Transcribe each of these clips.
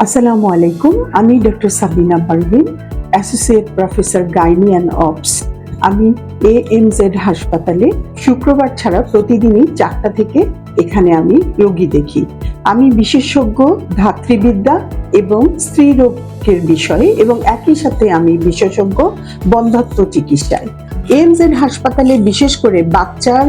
আসসালামু আলাইকুম। আমি doctor Sabina Parvin, associate professor gynae and obs. আমি AMZ হাসপাতালে শুক্রবার ছাড়া প্রতিদিনই 4টা থেকে এখানে আমি রোগী দেখি। আমি বিশেষজ্ঞ ধাত্রীবিদ্যা এবং স্ত্রী রোগের বিষয়ে এবং একই সাথে আমি বিশেষজ্ঞ বন্ধ্যাত্ব চিকিৎসায়। AMZ হাসপাতালে বিশেষ করে বাচ্চার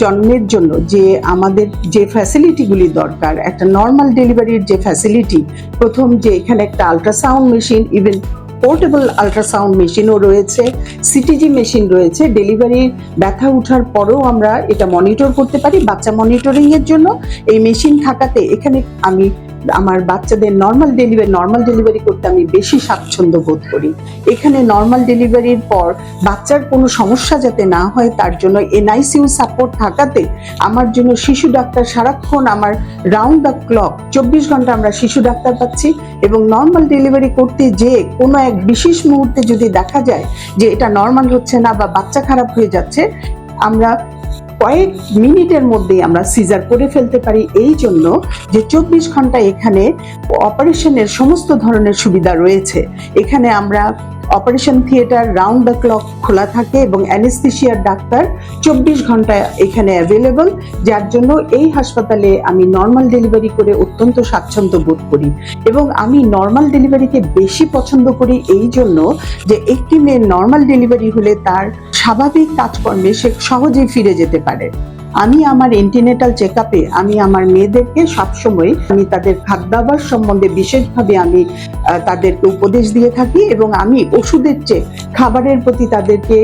জন্মের জন্য যে আমাদের যে ফ্যাসিলিটিগুলি দরকার, একটা নর্মাল ডেলিভারির যে ফ্যাসিলিটি, প্রথম যে এখানে একটা ultrasound machine, even portable ultrasound মেশিনও রয়েছে, CTG মেশিন রয়েছে। ডেলিভারির ব্যথা ওঠার পরেও আমরা এটা মনিটর করতে পারি। বাচ্চা মনিটরিং এর জন্য এই মেশিন থাকাতে এখানে আমি আমার বাচ্চাদের নর্মাল ডেলিভারি করতে আমি বেশি স্বাচ্ছন্দ্য বোধ করি। এখানে নর্মাল ডেলিভারির পর বাচ্চার কোনো সমস্যা যাতে না হয় তার জন্য NICU সাপোর্ট থাকাতে আমার জন্য শিশু ডাক্তার সারাক্ষণ, আমার রাউন্ড দ্য ক্লক 24 ঘন্টা আমরা শিশু ডাক্তার পাচ্ছি। এবং নর্মাল ডেলিভারি করতে যে কোনো এক বিশেষ মুহূর্তে যদি দেখা যায় যে এটা নর্মাল হচ্ছে না বা বাচ্চা খারাপ হয়ে যাচ্ছে, আমরা কয়েক মিনিটের মধ্যেই আমরা সিজার করে ফেলতে পারি। এই জন্য যে 24 ঘন্টা এখানে অপারেশনের সমস্ত ধরনের সুবিধা রয়েছে। এখানে আমরা operation theatre round the clock খোলা থাকে এবং অ্যানেস্থেসিয়ার ডাক্তার 24 ঘন্টা এখানে অ্যাভেলেবল, যার জন্য এই হাসপাতালে আমি নর্মাল ডেলিভারি করে অত্যন্ত স্বাচ্ছন্দ্য বোধ করি। এবং আমি নর্মাল ডেলিভারিকে বেশি পছন্দ করি এই জন্য যে একটি মেয়ের নর্মাল ডেলিভারি হলে তার স্বাভাবিক কাজকর্মে সে সহজেই ফিরে যেতে পারে। আমি আমার এন্টিনেটাল চেকআপে আমি আমার মেয়েদেরকে সবসময় আমি তাদের খাদ্যাভ্যাস সম্বন্ধে বিশেষভাবে আমি তাদেরকে উপদেশ দিয়ে থাকি এবং আমি ওষুধের চেয়ে খাবারের প্রতি তাদেরকে,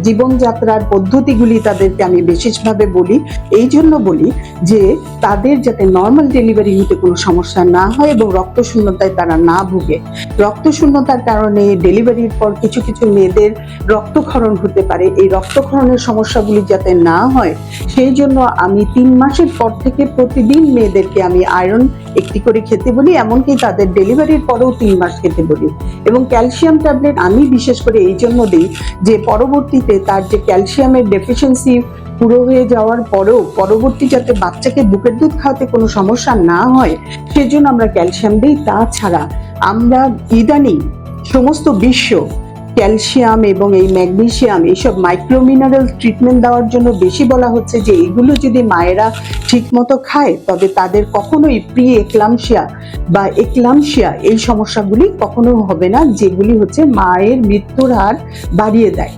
জীবনযাত্রার পদ্ধতিগুলি তাদেরকে আমি বিশেষভাবে বলি। এই জন্য বলি যে তাদের যাতে নর্মাল ডেলিভারি নিতে কোনো সমস্যা না হয় এবং রক্তশূন্যতায় তারা না ভুগে। রক্তশূন্যতার কারণে ডেলিভারির পর কিছু কিছু মেয়েদের রক্তক্ষরণ হতে পারে। এই রক্তক্ষরণের সমস্যাগুলি যাতে না হয় সেই জন্য আমি 3 মাসের পর থেকে প্রতিদিন মেয়েদেরকে আমি আয়রন একটি করে খেতে বলি, এমনকি তাদের ডেলিভারির পরেও 3 মাস খেতে বলি। এবং ক্যালসিয়াম ট্যাবলেট আমি বিশেষ করে এই জন্য দিই যে পরবর্তীতে তার যে ক্যালসিয়ামের ডেফিসিয়েন্সি পুরো হয়ে যাওয়ার পরেও পরবর্তী যাতে বাচ্চাকে বুকের দুধ খাওয়াতে কোনো সমস্যা না হয় সেজন্য আমরা ক্যালসিয়াম দিই। তাছাড়া আমরা ইদানিং সমস্ত বিশ্ব ক্যালসিয়াম এবং এই ম্যাগনেসিয়াম এইসব মাইক্রোমিনারেল ট্রিটমেন্ট দেওয়ার জন্য বেশি বলা হচ্ছে যে এগুলো যদি মায়েরা ঠিক মতো খায় তবে তাদের কখনোই প্রি এক্লাম্পসিয়া বা এক্লাম্পসিয়া এই সমস্যাগুলি কখনো হবে না, যেগুলি হচ্ছে মায়ের মৃত্যুর হার বাড়িয়ে দেয়।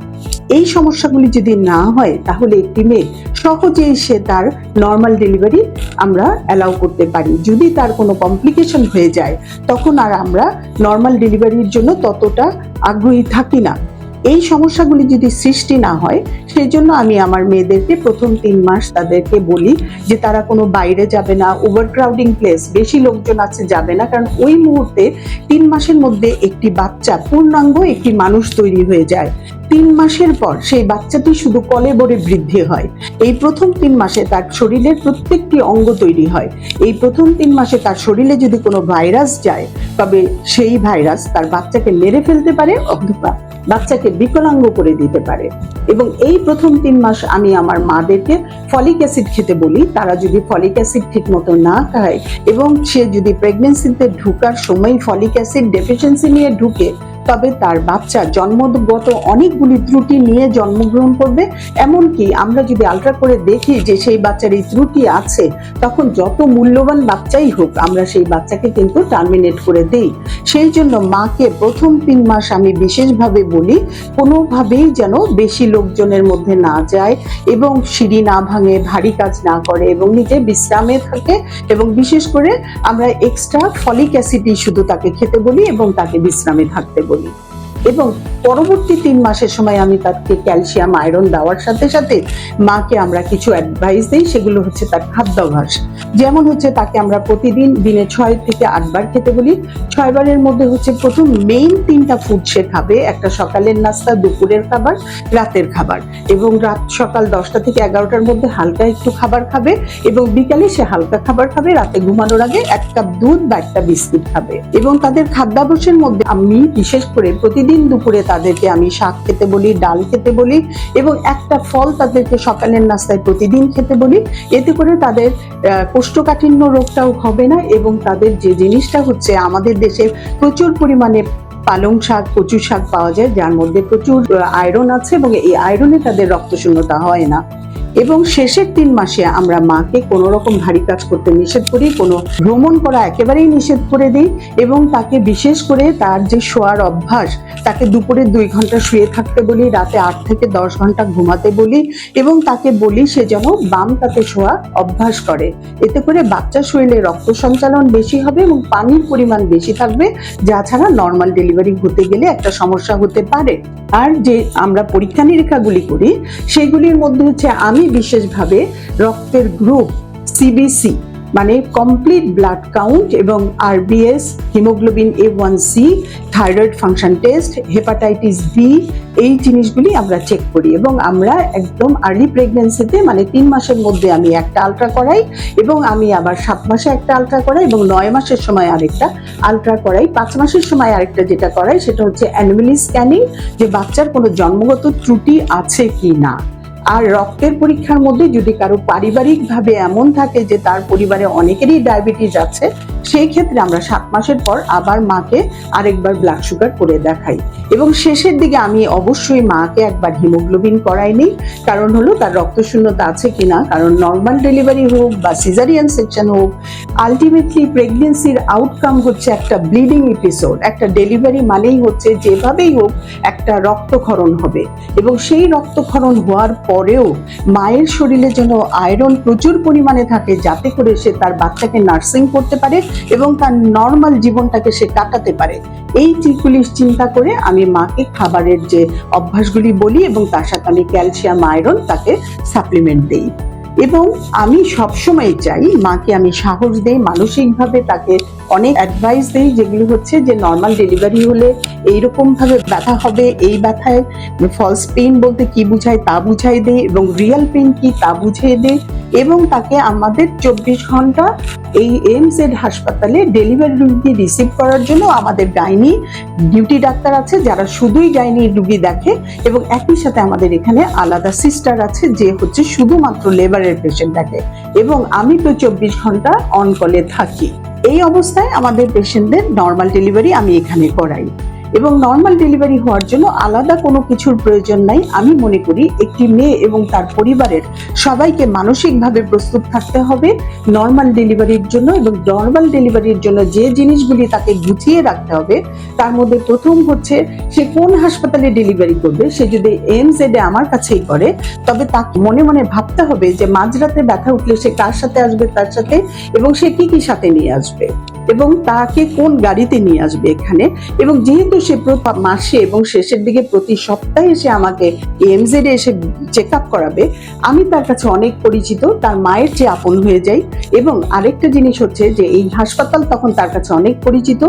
এই সমস্যাগুলি যদি না হয় তাহলে একটি মেয়ে সহজেই সে তার নর্মাল ডেলিভারি আমরা অ্যালাউ করতে পারি। যদি তার কোনো কমপ্লিকেশন হয়ে যায় তখন আর আমরা নর্মাল ডেলিভারির জন্য ততটা আগ্রহী থাকি না। এই সমস্যাগুলি যদি সৃষ্টি না হয় সেই জন্য আমি আমার মেয়েদেরকে প্রথম 3 মাস তাদেরকে বলি যে তারা কোনো বাইরে যাবে না, ওভারক্রাউডিং প্লেস, বেশি লোকজন আছে যাবে না, কারণ ওই মুহূর্তে 3 মাসের মধ্যে একটি বাচ্চা পূর্ণাঙ্গ একটি মানুষ তৈরি হয়ে যায়। 3 মাসের পর সেই বাচ্চাটি শুধু কলেবরে বৃদ্ধি হয়। এই প্রথম 3 মাসে তার শরীরের প্রত্যেকটি অঙ্গ তৈরি হয়। এই প্রথম 3 মাসে তার শরীরে যদি কোনো ভাইরাস যায় তবে সেই ভাইরাস তার বাচ্চাকে মেরে ফেলতে পারে অথবা বাচ্চাকে বিকলাঙ্গ করে দিতে পারে। এবং এই প্রথম 3 মাস আমি আমার মাদেরকে ফলিক অ্যাসিড খেতে বলি। তারা যদি ফলিক অ্যাসিড ঠিক মতো না খায় এবং সে যদি প্রেগনেন্সিতে ঢোকার সময় ফলিক অ্যাসিড ডেফিসিয়েন্সি নিয়ে ঢুকে তবে তার বাচ্চা জন্মগত অনেকগুলি ত্রুটি নিয়ে জন্মগ্রহণ করবে। এমনকি আমরা যদি আলট্রা করে দেখি যে সেই বাচ্চার এই ত্রুটি আছে তখন যত মূল্যবান বাচ্চাই হোক আমরা সেই বাচ্চাকে কিন্তু টার্মিনেট করে দেই। সেই জন্য মাকে প্রথম 3 মাস আমি বিশেষভাবে বলি কোনোভাবেই যেন বেশি লোকজনের মধ্যে না যায় এবং সিঁড়ি না ভাঙে, ভারী কাজ না করে এবং নিজে বিশ্রামে থাকে। এবং বিশেষ করে আমরা এক্সট্রা ফলিক অ্যাসিডই শুধু তাকে খেতে বলি এবং তাকে বিশ্রামে থাকতে বলি। এবং পরবর্তী 3 মাসের সময় আমি তাকে ক্যালসিয়াম আয়রন দেওয়ার সাথে সাথে মাকে আমরা কিছু অ্যাডভাইস দিই। সেগুলো হচ্ছে তার খাদ্যাভ্যাস। যেমন হচ্ছে তাকে আমরা প্রতিদিন দিনে 6 থেকে 8 বার খেতে বলি। 6 বারের মধ্যে হচ্ছে প্রথম মেইন 3টা ফুড সে খাবে, একটা সকালের নাস্তা, দুপুরের খাবার, রাতের খাবার। এবং সকাল 10টা থেকে 11টার মধ্যে হালকা একটু খাবার খাবে এবং বিকালে সে হালকা খাবার খাবে। রাতে ঘুমানোর আগে 1 কাপ দুধ বা একটা বিস্কুট খাবে। এবং তাদের খাদ্যাভ্যাসের মধ্যে আমি বিশেষ করে প্রতিদিন প্রতিদিন দুপুরে তাদেরকে আমি শাক খেতে বলি, ডাল খেতে বলি এবং একটা ফল তাদেরকে সকালের নাস্তায় প্রতিদিন খেতে বলি। এতে করে তাদের কোষ্ঠকাঠিন্য রোগটাও হবে না এবং তাদের যে জিনিসটা হচ্ছে, আমাদের দেশে প্রচুর পরিমাণে পালং শাক, কচু শাক পাওয়া যায়, যার মধ্যে প্রচুর আয়রন আছে এবং এই আয়রনে তাদের রক্তশূন্যতা হয় না। এবং শেষের 3 মাসে আমরা মাকে কোনো রকম ভারী কাজ করতে নিষেধ করি, কোনো ভ্রমণ করা একেবারেই নিষেধ করে দিই এবং তাকে বিশেষ করে তার যে শোয়ার অভ্যাস, তাকে দুপুরে 2 ঘন্টা শুয়ে থাকতে বলি, রাতে 8 থেকে 10 ঘন্টা ঘুমাতে বলি এবং তাকে বলি সে যেন বাম কাতে শোয়া অভ্যাস করে। এতে করে বাচ্চার শরীরে রক্ত সঞ্চালন বেশি হবে এবং পানির পরিমাণ বেশি থাকবে, যা ছাড়া নর্মাল ডেলিভারি হতে গেলে একটা সমস্যা হতে পারে। আর যে আমরা পরীক্ষা নিরীক্ষাগুলি করি সেগুলির মধ্যে হচ্ছে আমি বিশেষভাবে রক্তের গ্রুপ, সিবিসি মানে কমপ্লিট ব্লাড কাউন্ট এবং RBS, haemoglobin A1C, thyroid function test, hepatitis B, এই জিনিসগুলি আমরা চেক করি এবং আমরা একদম আর্লি প্রেগন্যান্সিতে মানে 3 মাসের মধ্যে আমি একটা আলট্রা করাই এবং আমি আবার 7 মাসে একটা আলট্রা করাই এবং 9 মাসের সময় আরেকটা আলট্রা করাই। 5 মাসের সময় আরেকটা যেটা করাই সেটা হচ্ছে অ্যানোমালি স্ক্যানিং, যে বাচ্চার কোনো জন্মগত ত্রুটি আছে কি না। আর রক্তের পরীক্ষার মধ্যে যদি কারো পারিবারিকভাবে এমন থাকে যে তার পরিবারে অনেকেরই ডায়াবেটিস আছে, সেই ক্ষেত্রে আমরা 7 মাসের পর আবার মাকে আরেকবার ব্লাড সুগার করে দেখাই এবং শেষের দিকে আমি অবশ্যই মাকে একবার হিমোগ্লোবিন করাই নিই, কারণ হলো তার রক্তশূন্যতা আছে কিনা। কারণ নর্মাল ডেলিভারি হোক বা সিজারিয়ান সেকশন হোক, আলটিমেটলি প্রেগনেন্সির আউটকাম হচ্ছে একটা ব্লিডিং এপিসোড। একটা ডেলিভারি মানেই হচ্ছে যেভাবেই হোক একটা রক্তক্ষরণ হবে এবং সেই রক্তক্ষরণ হওয়ার পরেও মায়ের শরীরে যেন আয়রন প্রচুর পরিমাণে থাকে, যাতে করে সে তার বাচ্চাকে নার্সিং করতে পারে এবং তার নর্মাল জীবনটাকে সে কাটাতে পারে। এই দিকগুলি চিন্তা করে আমি মাকে খাবারের যে অভ্যাসগুলি বলি এবং তার সাথে আমি ক্যালসিয়াম, আয়রন তাকে সাপ্লিমেন্ট দিই এবং আমি সবসময় চাই মাকে আমি সাহস দেই, মানসিকভাবে তাকে অনেক অ্যাডভাইস দেই, যেগুলো হচ্ছে যে নর্মাল ডেলিভারি হলে এইরকম ভাবে ব্যথা হবে, এই ব্যথায় ফলস পেইন বলতে কি বুঝায় তা বুঝাই দেই এবং রিয়েল পেইন কি তা বুঝিয়ে দেই এবং তাকে আমাদের 24 ঘন্টা এই এমজেড হাসপাতালে ডেলিভারি রোগী রিসিভ করার জন্য আমাদের গাইনি ডিউটি ডাক্তার আছে, যারা শুধুই গাইনি রোগী দেখে এবং একই সাথে আমাদের এখানে আলাদা সিস্টার আছে যে হচ্ছে শুধুমাত্র লেবারের পেশেন্ট দেখে এবং আমি তো 24 ঘন্টা অন কলে থাকি। এই অবস্থায় আমাদের পেশেন্টদের নর্মাল ডেলিভারি আমি এখানে করাই এবং নর্মাল ডেলিভারি হওয়ার জন্য আলাদা কোনো কিছুর প্রয়োজন নাই। আমি মনে করি একটি মেয়ে এবং তার পরিবারের সবাইকে মানসিকভাবে প্রস্তুত থাকতে হবে নর্মাল ডেলিভারির জন্য এবং নর্মাল ডেলিভারির জন্য যে জিনিসগুলি তাকে গুছিয়ে রাখতে হবে তার মধ্যে প্রথম হচ্ছে সে কোন হাসপাতালে ডেলিভারি করবে। সে যদি এমজেডে আমার কাছেই করে তবে তাকে মনে মনে ভাবতে হবে যে মাঝরাতে ব্যথা উঠলে সে কার সাথে আসবে, তার সাথে এবং সে কি কি সাথে নিয়ে আসবে এবং তাকে কোন গাড়িতে নিয়ে আসবে এখানে। এবং যেহেতু সে প্রতি মাসে এবং শেষের দিকে প্রতি সপ্তাহে সে আমাকে এমজেডে এসে চেক আপ করাবে, আমি তার কাছে অনেক পরিচিত, তার মায়ের চেয়ে আপন হয়ে যাই। এবং আরেকটা জিনিস হচ্ছে যে এই হাসপাতাল তখন তার কাছে অনেক পরিচিত।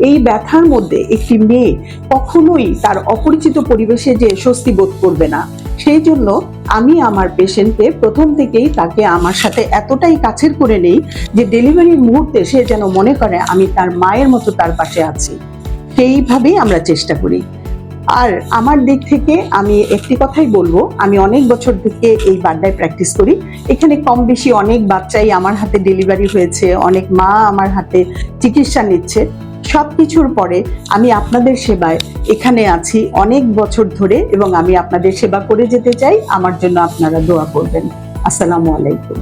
এই ব্যথার মধ্যে একটি মেয়ে কখনোই তার অপরিচিত পরিবেশে যে স্বস্তি বোধ করবে না। সেই জন্য আমি আমার পেশেন্টকে প্রথম থেকেই তাকে আমার সাথে এতটাই কাছের করে নেই যে ডেলিভারির মুহূর্তে সে যেন মনে করে আমি তার মায়ের মতো তার পাশে আছি। সেইভাবেই আমরা চেষ্টা করি। আর আমার দিক থেকে আমি একটি কথাই বলবো, আমি অনেক বছর থেকে এই বাড্ডায় প্র্যাকটিস করি। এখানে কম বেশি অনেক বাচ্চাই আমার হাতে ডেলিভারি হয়েছে, অনেক মা আমার হাতে চিকিৎসা নিচ্ছে। সবকিছুর পরে আমি আপনাদের সেবায় এখানে আছি অনেক বছর ধরে এবং আমি আপনাদের সেবা করে যেতে চাই। আমার জন্য আপনারা দোয়া করবেন। আসসালামু আলাইকুম।